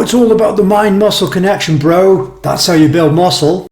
it's all about the mind-muscle connection, bro. That's how you build muscle.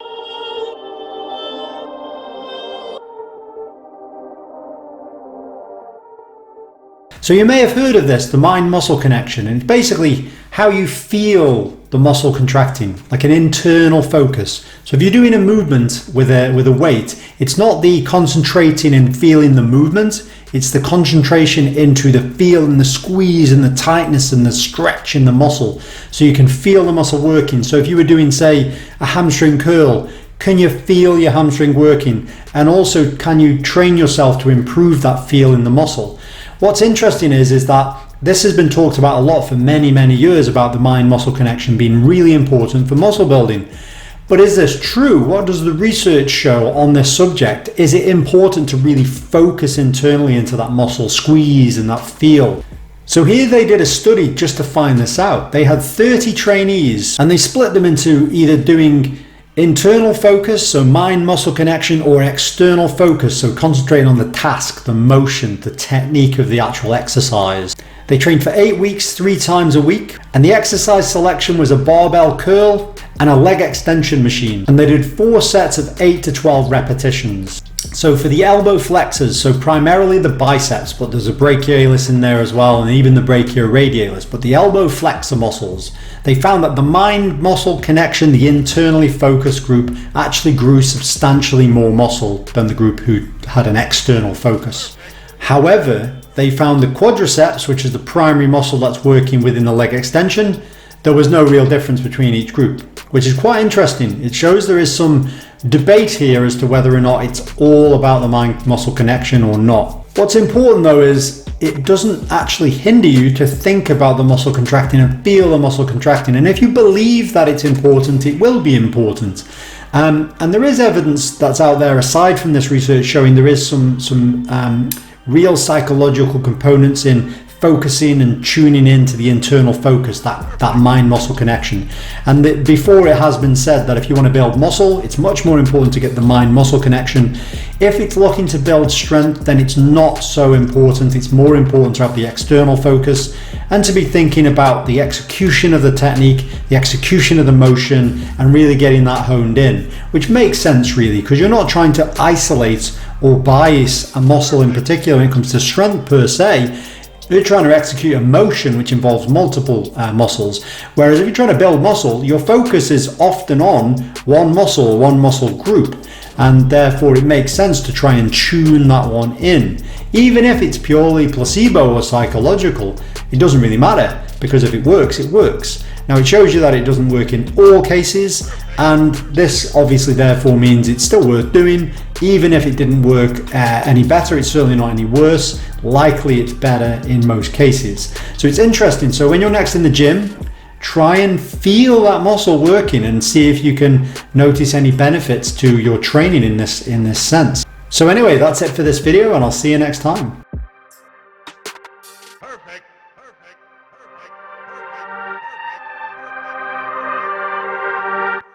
So you may have heard of this, the mind-muscle connection, and it's basically how you feel the muscle contracting, like an internal focus. So if you're doing a movement with a weight, it's not the concentrating and feeling the movement, it's the concentration into the feel and the squeeze and the tightness and the stretch in the muscle. So you can feel the muscle working. So if you were doing, say, a hamstring curl, can you feel your hamstring working? And also, can you train yourself to improve that feel in the muscle? What's interesting is that this has been talked about a lot for many, many years about the mind-muscle connection being really important for muscle building. But is this true? What does the research show on this subject? Is it important to really focus internally into that muscle squeeze and that feel? So here they did a study just to find this out. They had 30 trainees and they split them into either doing internal focus, so mind-muscle connection, or external focus, so concentrating on the task, the motion, the technique of the actual exercise. They trained for 8 weeks, 3 times a week, and the exercise selection was a barbell curl and a leg extension machine. And they did 4 sets of 8 to 12 repetitions. So for the elbow flexors, so primarily the biceps, but there's a brachialis in there as well, and even the brachioradialis, but the elbow flexor muscles, they found that the mind-muscle connection, the internally focused group, actually grew substantially more muscle than the group who had an external focus. However, they found the quadriceps, which is the primary muscle that's working within the leg extension, there was no real difference between each group, which is quite interesting. It shows there is some debate here as to whether or not it's all about the mind-muscle connection or not. What's important though is it doesn't actually hinder you to think about the muscle contracting and feel the muscle contracting. And if you believe that it's important, it will be important. And there is evidence that's out there aside from this research showing there is some real psychological components in focusing and tuning into the internal focus, that mind-muscle connection. And before, it has been said that if you want to build muscle, it's much more important to get the mind-muscle connection. If it's looking to build strength, then it's not so important. It's more important to have the external focus and to be thinking about the execution of the technique, the execution of the motion, and really getting that honed in, which makes sense really, because you're not trying to isolate or bias a muscle in particular when it comes to strength per se. You're trying to execute a motion which involves multiple muscles, whereas if you're trying to build muscle, your focus is often on one muscle or one muscle group, and therefore it makes sense to try and tune that one in. Even if it's purely placebo or psychological, it doesn't really matter, because if it works, it works. Now it shows you that it doesn't work in all cases, and this obviously therefore means it's still worth doing. Even if it didn't work any better, it's certainly not any worse. Likely it's better in most cases. So it's interesting. So when you're next in the gym, try and feel that muscle working and see if you can notice any benefits to your training in this sense. So anyway, that's it for this video, and I'll see you next time.